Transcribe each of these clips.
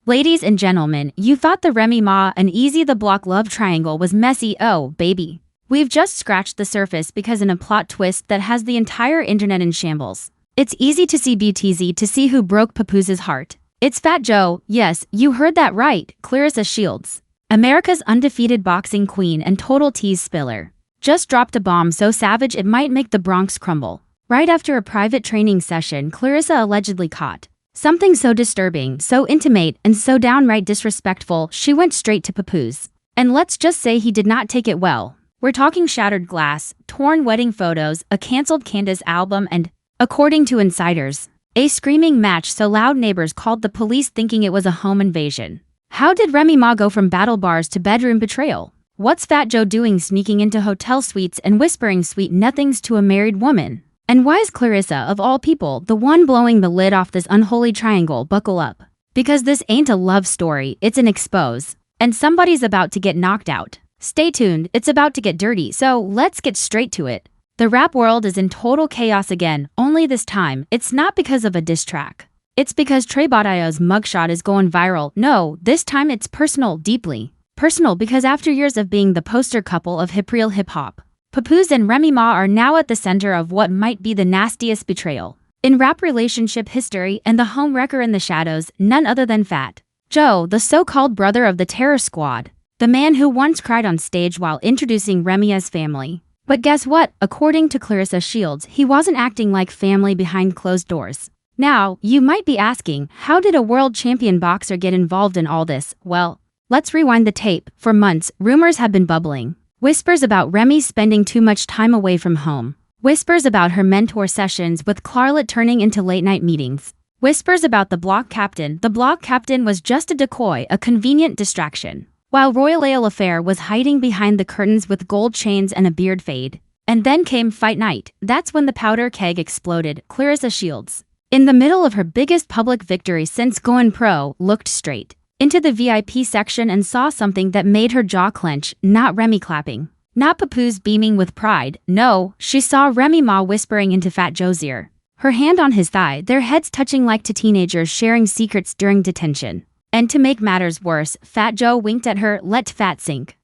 Ladies and gentlemen, you thought the Remy Ma and Easy the Block love triangle was messy. Oh, baby. We've just scratched the surface because in a plot twist that has the entire internet in shambles. It's easy to see BTZ to see who broke Papoose's heart. It's Fat Joe. Yes, you heard that right, Clarissa Shields. America's undefeated boxing queen and total tease spiller. Just dropped a bomb so savage it might make the Bronx crumble. Right after a private training session, Clarissa allegedly caught something so disturbing, so intimate, and so downright disrespectful, she went straight to Papoose. And let's just say he did not take it well. We're talking shattered glass, torn wedding photos, a cancelled Candace album, and, according to insiders, a screaming match so loud neighbors called the police thinking it was a home invasion. How did Remy Ma go from battle bars to bedroom betrayal? What's Fat Joe doing sneaking into hotel suites and whispering sweet nothings to a married woman? And why is Clarissa, of all people, the one blowing the lid off this unholy triangle? Buckle up. Because this ain't a love story, it's an expose. And somebody's about to get knocked out. Stay tuned, it's about to get dirty, so let's get straight to it. The rap world is in total chaos again, only this time, it's not because of a diss track. It's because Trey Badayo's mugshot is going viral. No, this time it's personal, deeply personal, because after years of being the poster couple of real hip-hop, Papoose and Remy Ma are now at the center of what might be the nastiest betrayal in rap relationship history, and the home wrecker in the shadows, none other than Fat Joe, the so-called brother of the Terror Squad, the man who once cried on stage while introducing Remy as family. But guess what? According to Clarissa Shields, he wasn't acting like family behind closed doors. Now, you might be asking, how did a world champion boxer get involved in all this? Well, let's rewind the tape. For months, rumors have been bubbling. Whispers about Remy spending too much time away from home. Whispers about her mentor sessions with Clarlett turning into late-night meetings. Whispers about the block captain. The block captain was just a decoy, a convenient distraction. While Royal Ale Affair was hiding behind the curtains with gold chains and a beard fade. And then came fight night. That's when the powder keg exploded. Clarissa Shields, in the middle of her biggest public victory since going pro, looked straight into the VIP section and saw something that made her jaw clench. Not Remy clapping. Not Papoose beaming with pride. No, she saw Remy Ma whispering into Fat Joe's ear. Her hand on his thigh, their heads touching like two teenagers sharing secrets during detention. And to make matters worse, Fat Joe winked at her, let Fat sink.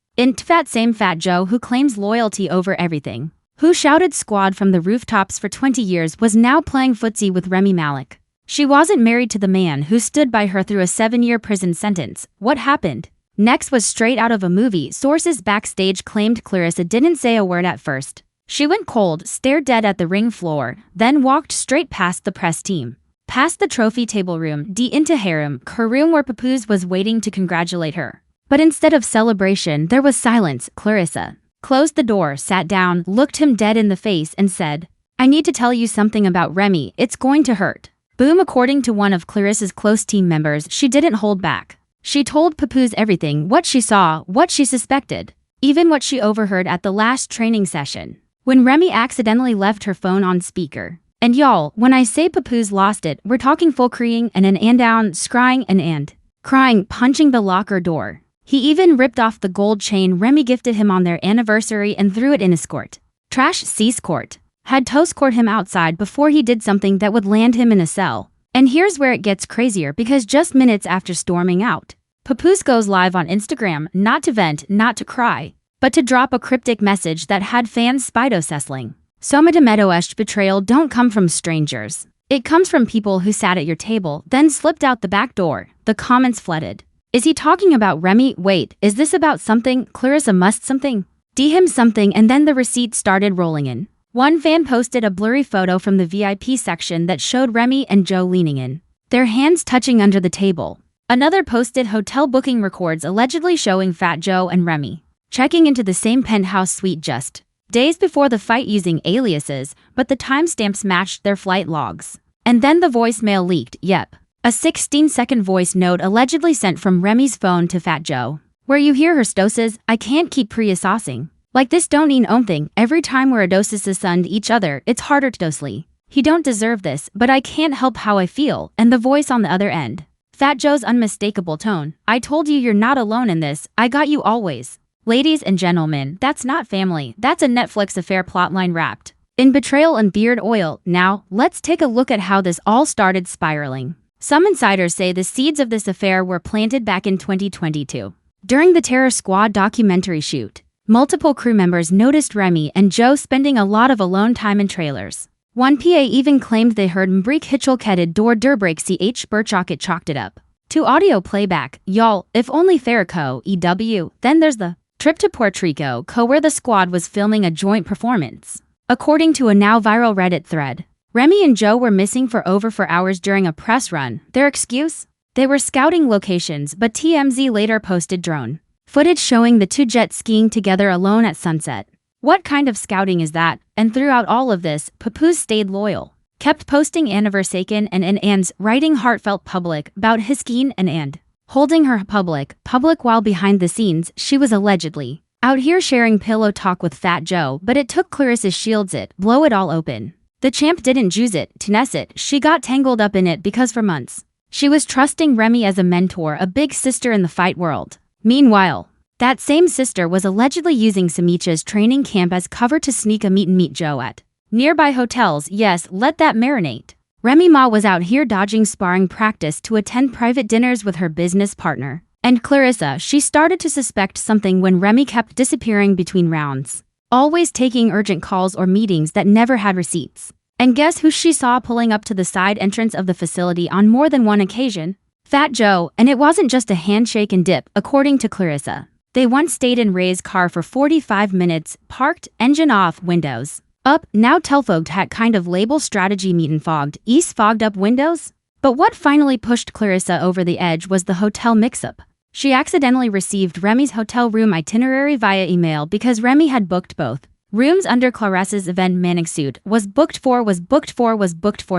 Same Fat Joe who claims loyalty over everything, who shouted squad from the rooftops for 20 years, was now playing footsie with Remy Malik. She wasn't married to the man who stood by her through a 7-year prison sentence. What happened next was straight out of a movie. Sources backstage claimed Clarissa didn't say a word at first. She went cold, stared dead at the ring floor, then walked straight past the press team, past the trophy table room, into harem, her room where Papoose was waiting to congratulate her. But instead of celebration, there was silence. Clarissa closed the door, sat down, looked him dead in the face, and said, "I need to tell you something about Remy. It's going to hurt." Boom. According to one of Clarissa's close team members, she didn't hold back. She told Papoose everything, what she saw, what she suspected, even what she overheard at the last training session, when Remy accidentally left her phone on speaker. And y'all, when I say Papoose lost it, we're talking full crying and down, scrying and crying, punching the locker door. He even ripped off the gold chain Remy gifted him on their anniversary and threw it in his court. Trash C's court. Had toast court him outside before he did something that would land him in a cell. And here's where it gets crazier, because just minutes after storming out, Papoose goes live on Instagram, not to vent, not to cry, but to drop a cryptic message that had fans spido-sessling. Somademedoesh betrayal don't come from strangers. It comes from people who sat at your table, then slipped out the back door. The comments flooded. Is he talking about Remy? Wait, is this about something? Clarissa must something? Him something, and then the receipts started rolling in. One fan posted a blurry photo from the VIP section that showed Remy and Joe leaning in, their hands touching under the table. Another posted hotel booking records allegedly showing Fat Joe and Remy checking into the same penthouse suite just days before the fight using aliases, but the timestamps matched their flight logs. And then the voicemail leaked. Yep, a 16-second voice note allegedly sent from Remy's phone to Fat Joe, where you hear her stoses, "I can't keep pre-saucing. Like this don't mean thing. Every time we're a doses sund each other, it's harder to dosely. He don't deserve this, but I can't help how I feel." And the voice on the other end, Fat Joe's unmistakable tone, "I told you you're not alone in this. I got you always." Ladies and gentlemen, that's not family. That's a Netflix affair plotline wrapped in betrayal and beard oil. Now, let's take a look at how this all started spiraling. Some insiders say the seeds of this affair were planted back in 2022. During the Terror Squad documentary shoot, multiple crew members noticed Remy and Joe spending a lot of alone time in trailers. One PA even claimed they heard Mbreak Hitchell-ketted door durbrake ch Burchocket chalked it up to audio playback. Y'all, if only Farraco, EW, then there's the trip to Puerto Rico where the squad was filming a joint performance. According to a now viral Reddit thread, Remy and Joe were missing for over 4 hours during a press run. Their excuse? They were scouting locations, but TMZ later posted drone footage showing the two jet skiing together alone at sunset. What kind of scouting is that? And throughout all of this, Papoose stayed loyal, kept posting anniversaken and writing heartfelt public about his skiing and holding her public while behind the scenes, she was allegedly out here sharing pillow talk with Fat Joe, but it took Clarissa Shields blow it all open. The champ didn't juice it, tense it, she got tangled up in it because for months, she was trusting Remy as a mentor, a big sister in the fight world. Meanwhile, that same sister was allegedly using Samicha's training camp as cover to sneak a meet Joe at nearby hotels. Yes, let that marinate. Remy Ma was out here dodging sparring practice to attend private dinners with her business partner. And Clarissa, she started to suspect something when Remy kept disappearing between rounds, always taking urgent calls or meetings that never had receipts. And guess who she saw pulling up to the side entrance of the facility on more than one occasion? Fat Joe, and it wasn't just a handshake and dip, according to Clarissa. They once stayed in Ray's car for 45 minutes, parked, engine off, windows up, now telfogged hat kind of label strategy meetin' fogged, east fogged up windows? But what finally pushed Clarissa over the edge was the hotel mix-up. She accidentally received Remy's hotel room itinerary via email because Remy had booked both rooms under Clarissa's event manning suit was booked for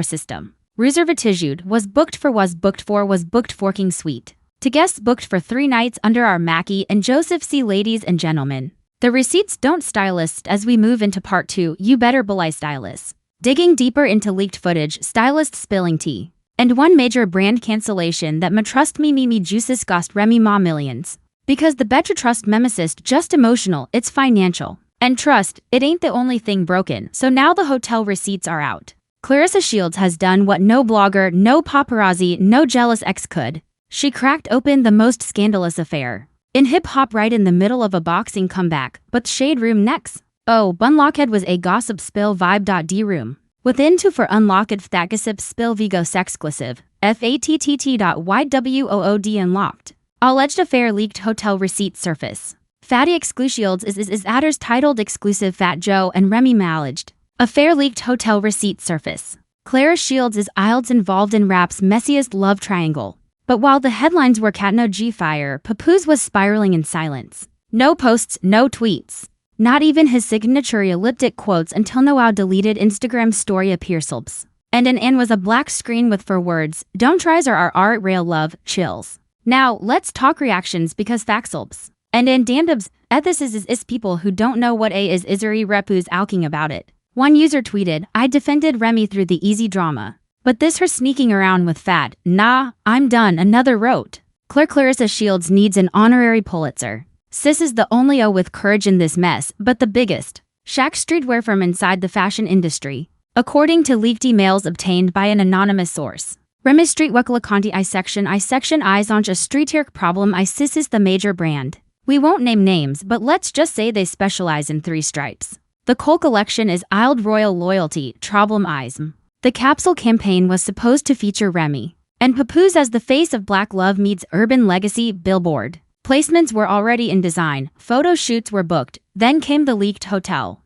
system. Reservatitude was booked for forking suite. To guests booked for 3 nights under our Mackie and Joseph C. Ladies and gentlemen. The receipts don't stylist. As we move into part 2, you better belie stylists. Digging deeper into leaked footage, stylists spilling tea. And one major brand cancellation that trust me juices cost Remy Ma millions. Because the better trust memesist just emotional, it's financial. And trust, it ain't the only thing broken, so now the hotel receipts are out. Clarissa Shields has done what no blogger, no paparazzi, no jealous ex could. She cracked open the most scandalous affair in hip-hop right in the middle of a boxing comeback, but shade room next. Oh, Bunlockhead was a gossip spill vibe.d room. Within to for unlocked that gossip spill vigo sexclusive, fattt.ywood unlocked. Alleged affair leaked hotel receipt surface. Fatty exclusives is adders titled exclusive Fat Joe and Remy alleged. Affair leaked hotel receipt surface. Clara Shields is involved in rap's messiest love triangle. But while the headlines were Catno G fire, Papoose was spiraling in silence. No posts, no tweets. Not even his signature elliptic quotes until Noah deleted Instagram story appearsalps. And an was a black screen with 4 words, don't tries or are real love, chills. Now, let's talk reactions because faxalps. And damnedubs, this is people who don't know what a is Isari Repu's alking about it. One user tweeted, I defended Remy through the easy drama. But this her sneaking around with fat, nah, I'm done, another wrote. Clarissa Shields needs an honorary Pulitzer. Sis is the only O with courage in this mess, but the biggest. Shaq streetwear from inside the fashion industry. According to leaked emails obtained by an anonymous source. Remy streetwear Conti I section eyes on a streetwear problem sis is the major brand. We won't name names, but let's just say they specialize in 3 stripes. The Cole collection is Ild Royal Loyalty, Problem Eyes. The capsule campaign was supposed to feature Remy and Papoose as the face of Black Love meets Urban Legacy billboard. Placements were already in design, photo shoots were booked, then came the leaked hotel.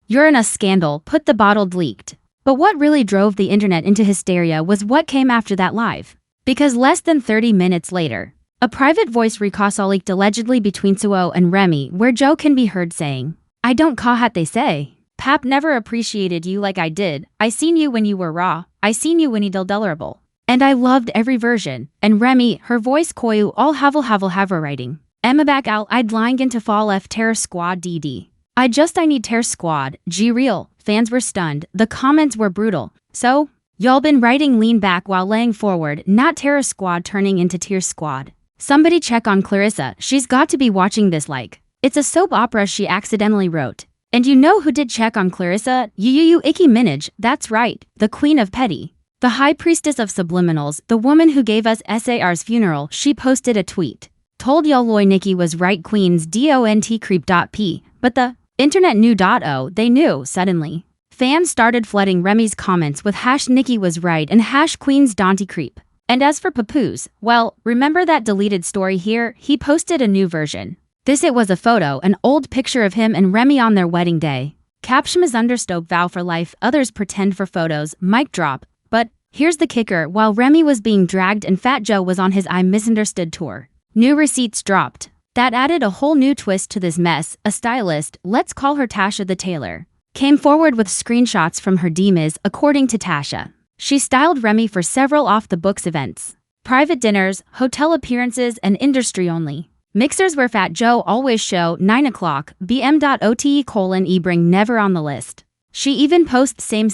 You're in a scandal, put the bottled leaked. But what really drove the internet into hysteria was what came after that live. Because less than 30 minutes later, a private voice recast leaked allegedly between Suo and Remy where Joe can be heard saying, I don't ca hat they say. Pap never appreciated you like I did. I seen you when you were raw. I seen you when you delerable. And I loved every version. And Remy, her voice koyu all havel writing. Emma back out I'd lying into fall F Terror Squad DD. I need Terror Squad, G real. Fans were stunned. The comments were brutal. So, y'all been writing lean back while laying forward, not Terror Squad turning into Tear Squad. Somebody check on Clarissa, she's got to be watching this like. It's a soap opera she accidentally wrote. And you know who did check on Clarissa? You Icky Minaj, that's right, the Queen of Petty. The high priestess of subliminals, the woman who gave us SAR's funeral, she posted a tweet. Told y'all Loy Nikki was right queens DONT creep.p, but the internet knew they knew suddenly. Fans started flooding Remy's comments with #Nikki was right and #queens Donty creep. And as for Papoose, well, remember that deleted story here? He posted a new version. It was a photo, an old picture of him and Remy on their wedding day. Caption is understoke vow for life, others pretend for photos, mic drop. But here's the kicker, while Remy was being dragged and Fat Joe was on his I Misunderstood tour, new receipts dropped. That added a whole new twist to this mess. A stylist, let's call her Tasha the tailor, came forward with screenshots from her DMs, according to Tasha. She styled Remy for several off-the-books events, private dinners, hotel appearances, and industry-only mixers where Fat Joe always show 9 o'clock, bm.ote:/e bring never on the list. She even posts same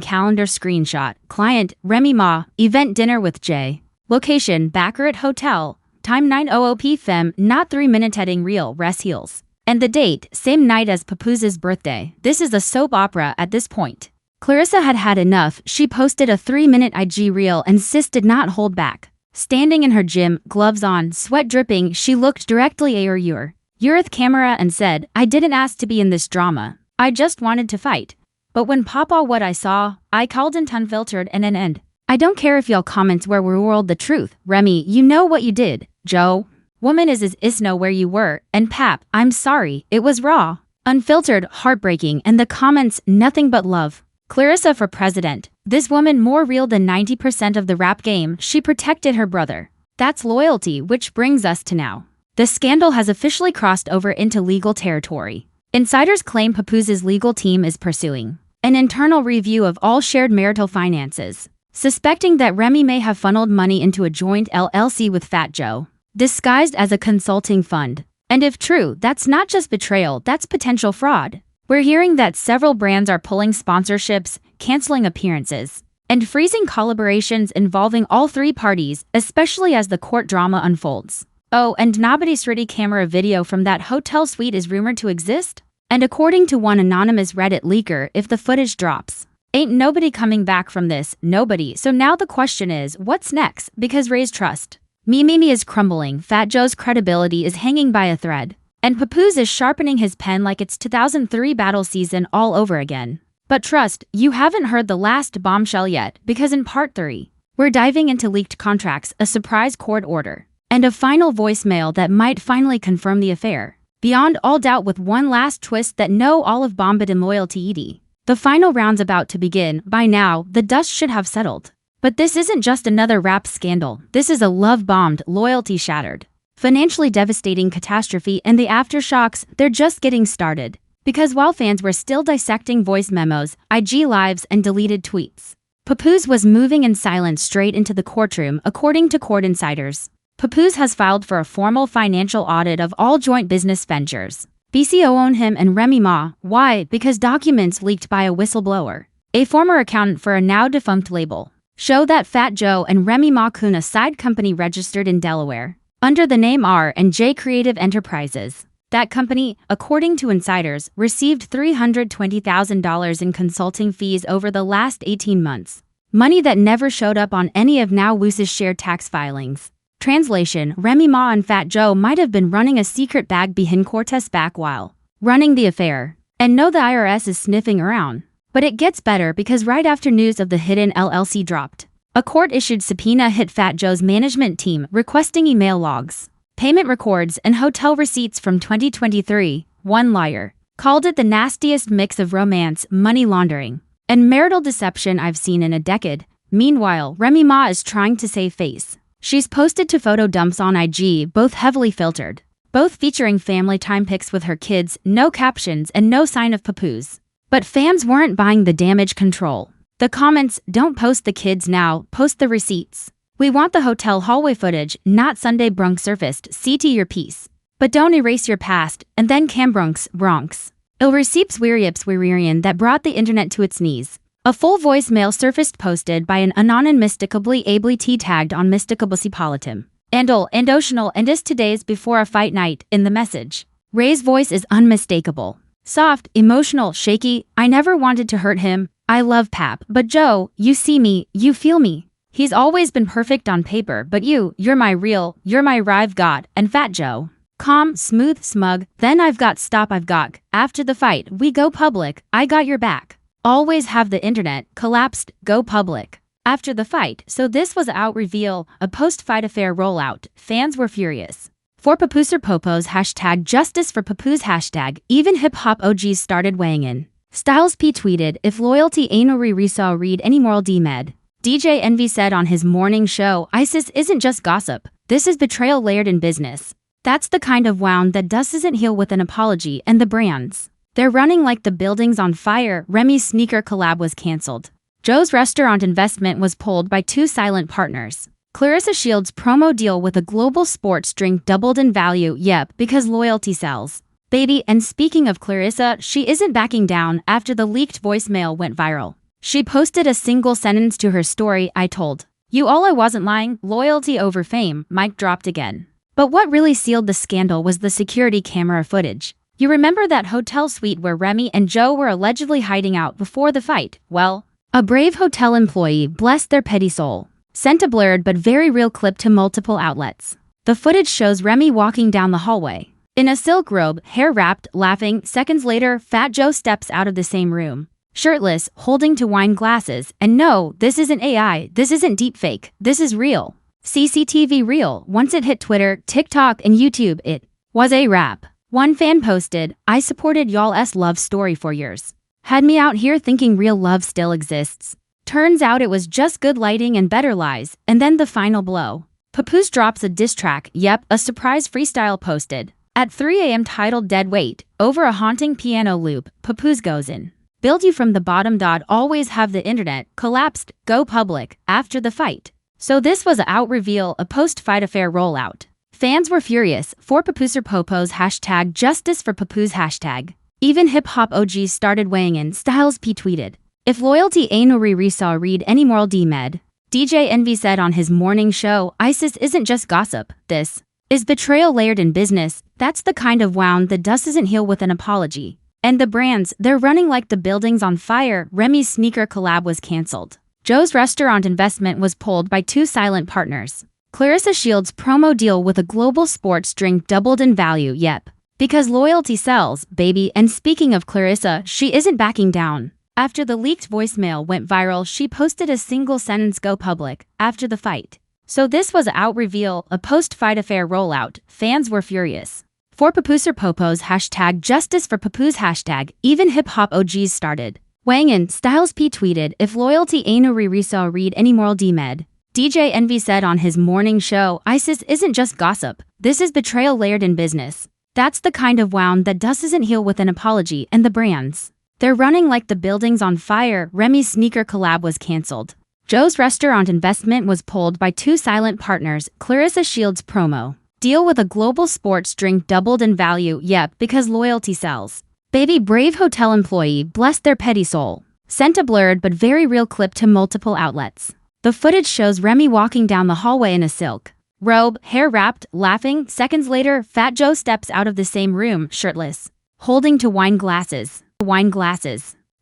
calendar screenshot, client, Remy Ma, event dinner with Jay. Location, Baccarat Hotel, time 9:00 fem, not 3-minute heading real, res heels. And the date, same night as Papoose's birthday. This is a soap opera at this point. Clarissa had had enough. She posted a 3-minute IG reel and sis did not hold back. Standing in her gym, gloves on, sweat dripping, she looked directly at her camera and said, I didn't ask to be in this drama. I just wanted to fight. But when Papa what I saw, I called it unfiltered and an end. I don't care if y'all comments where we world the truth. Remy, you know what you did. Joe, woman is know where you were. And Pap, I'm sorry, it was raw. Unfiltered, heartbreaking, and the comments, nothing but love. Clarissa for president. This woman more real than 90% of the rap game. She protected her brother. That's loyalty, which brings us to now. The scandal has officially crossed over into legal territory. Insiders claim Papoose's legal team is pursuing an internal review of all shared marital finances, suspecting that Remy may have funneled money into a joint LLC with Fat Joe, disguised as a consulting fund. And if true, that's not just betrayal, that's potential fraud. We're hearing that several brands are pulling sponsorships, canceling appearances, and freezing collaborations involving all three parties, especially as the court drama unfolds. Oh, and nobody's ready camera video from that hotel suite is rumored to exist? And according to one anonymous Reddit leaker, if the footage drops, ain't nobody coming back from this, nobody. So now the question is, what's next? Because Ray's trust Mimi is crumbling, Fat Joe's credibility is hanging by a thread. And Papoose is sharpening his pen like it's 2003 battle season all over again. But trust, you haven't heard the last bombshell yet, because in part 3, we're diving into leaked contracts, a surprise court order, and a final voicemail that might finally confirm the affair. Beyond all doubt with one last twist that no olive bombed in loyalty ED. The final round's about to begin. By now, the dust should have settled. But this isn't just another rap scandal. This is a love-bombed, loyalty shattered, financially devastating catastrophe, and the aftershocks, they're just getting started. Because while fans were still dissecting voice memos, IG lives, and deleted tweets, Papoose was moving in silence straight into the courtroom, according to court insiders. Papoose has filed for a formal financial audit of all joint business ventures. BCO own him and Remy Ma. Why? Because documents leaked by a whistleblower, a former accountant for a now-defunct label, show that Fat Joe and Remy Ma own a side company registered in Delaware under the name R&J Creative Enterprises. That company, according to insiders, received $320,000 in consulting fees over the last 18 months. Money that never showed up on any of now Woose's shared tax filings. Translation, Remy Ma and Fat Joe might have been running a secret bag behind Cortez back while running the affair. And no, the IRS is sniffing around. But it gets better because right after news of the hidden LLC dropped, a court-issued subpoena hit Fat Joe's management team requesting email logs, payment records, and hotel receipts from 2023. One liar called it the nastiest mix of romance, money laundering, and marital deception I've seen in a decade. Meanwhile, Remy Ma is trying to save face. She's posted 2 photo dumps on IG, both heavily filtered, both featuring family time pics with her kids, no captions and no sign of Papoose. But fans weren't buying the damage control. The comments, don't post the kids now, post the receipts. We want the hotel hallway footage, not Sunday brunk surfaced, see to your piece. But don't erase your past, and then Cam Bronx. Il receipts wearian that brought the internet to its knees. A full voicemail surfaced posted by an anon mysticably ably tagged on mysticabusipolitim. And oceanal and is today's before a fight night, in the message. Ray's voice is unmistakable. Soft, emotional, shaky. I never wanted to hurt him. I love Pap, but Joe, you see me, you feel me. He's always been perfect on paper, but you're my real, you're my Rive God, and Fat Joe. Calm, smooth, smug, then I've got stop I've got. After the fight, we go public, I got your back. Always have the internet, collapsed, go public. After the fight, so this was out reveal, a post-fight affair rollout, fans were furious. For Papoose or Popo's hashtag justice for Papoose hashtag, even hip-hop OGs started weighing in. Styles P tweeted, if loyalty ain't no re-saw read any moral D-med. DJ Envy said on his morning show, ISIS isn't just gossip, this is betrayal layered in business. That's the kind of wound that doesn't heal with an apology, and the brands. They're running like the building's on fire. Remy's sneaker collab was cancelled. Joe's restaurant investment was pulled by two silent partners. Clarissa Shields' promo deal with a global sports drink doubled in value, yep, because loyalty sells. Baby, and speaking of Clarissa, she isn't backing down after the leaked voicemail went viral. She posted a single sentence to her story, I told you all I wasn't lying, loyalty over fame, mic dropped again. But what really sealed the scandal was the security camera footage. You remember that hotel suite where Remy and Joe were allegedly hiding out before the fight? Well, a brave hotel employee, bless their petty soul, sent a blurred but very real clip to multiple outlets. The footage shows Remy walking down the hallway. In a silk robe, hair wrapped, laughing. Seconds later, Fat Joe steps out of the same room. Shirtless, holding to wine glasses. And no, this isn't AI, this isn't deepfake, this is real. CCTV real. Once it hit Twitter, TikTok, and YouTube, it was a wrap. One fan posted, I supported y'all's love story for years. Had me out here thinking real love still exists. Turns out it was just good lighting and better lies, and then the final blow. Papoose drops a diss track, yep, a surprise freestyle posted. At 3 a.m. titled Dead Weight, over a haunting piano loop, Papoose goes in. Build you from the bottom. Always have the internet, collapsed, go public, after the fight. So this was a out reveal, a post-fight affair rollout. Fans were furious. For Papoose or Popo's hashtag justice for Papoose hashtag. Even hip-hop OGs started weighing in. Styles P tweeted, if loyalty ain't no re-saw read any moral D-med. DJ Envy said on his morning show, ISIS isn't just gossip, this is betrayal layered in business. That's the kind of wound that doesn't heal with an apology. And the brands, they're running like the building's on fire. Remy's sneaker collab was cancelled. Joe's restaurant investment was pulled by two silent partners. Clarissa Shields' promo deal with a global sports drink doubled in value, yep. Because loyalty sells, baby, and speaking of Clarissa, she isn't backing down. After the leaked voicemail went viral, she posted a single sentence go public, after the fight. So this was a out reveal, a post-fight affair rollout, fans were furious. For Papoose or Popo's hashtag justice for Papoose hashtag, even hip-hop OGs started weighing in. Styles P tweeted, if loyalty ain't no re-saw read any moral D-med. DJ Envy said on his morning show, ISIS isn't just gossip, this is betrayal layered in business. That's the kind of wound that doesn't heal with an apology, and the brands. They're running like the building's on fire. Remy's sneaker collab was cancelled. Joe's restaurant investment was pulled by two silent partners. Clarissa Shields' promo deal with a global sports drink doubled in value, yep, because loyalty sells. Baby brave hotel employee, bless their petty soul, sent a blurred but very real clip to multiple outlets. The footage shows Remy walking down the hallway in a silk robe, hair wrapped, laughing. Seconds later, Fat Joe steps out of the same room, shirtless, holding to wine glasses.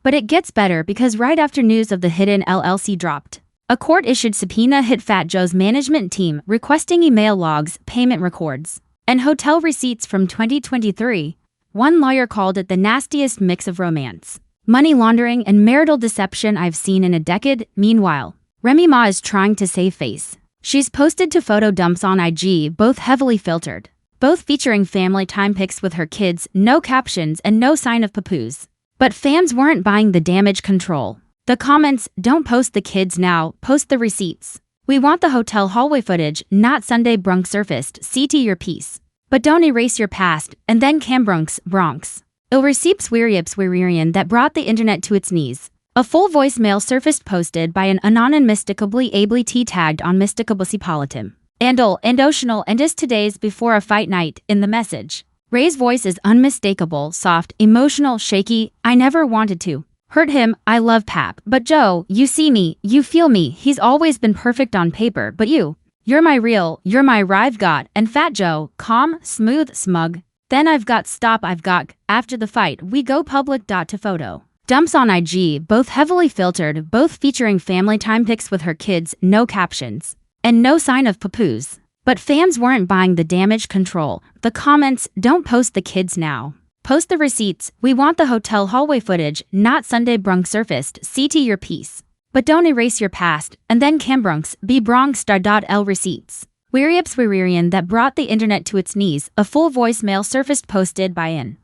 But it gets better because right after news of the Hidden LLC dropped, a court-issued subpoena hit Fat Joe's management team requesting email logs, payment records, and hotel receipts from 2023. One lawyer called it the nastiest mix of romance, money laundering, and marital deception I've seen in a decade. Meanwhile, Remy Ma is trying to save face. She's posted two photo dumps on IG, both heavily filtered, both featuring family time pics with her kids, no captions and no sign of Papoose. But fans weren't buying the damage control. The comments, don't post the kids now, post the receipts. We want the hotel hallway footage, not Sunday brunk surfaced, CT your piece. But don't erase your past, and then Bronx. Il receipts wearian that brought the internet to its knees. A full voicemail surfaced posted by an anon mysticably ably tagged on mysticabusipolitim. And oceanal and is today's before a fight night, in the message. Ray's voice is unmistakable, soft, emotional, shaky. I never wanted to hurt him. I love Pap, but Joe, you see me, you feel me. He's always been perfect on paper, but you're my real, you're my Rive God, and Fat Joe, calm, smooth, smug. Then I've got stop I've got, after the fight, we go public. To photo. Dumps on IG, both heavily filtered, both featuring family time pics with her kids, no captions. And no sign of Papoose. But fans weren't buying the damage control. The comments, don't post the kids now. Post the receipts, we want the hotel hallway footage, not Sunday brunk surfaced, CT your piece. But don't erase your past, and then cambrunks, be brong star.l receipts. Weary ups wearian that brought the internet to its knees, a full voicemail surfaced posted by an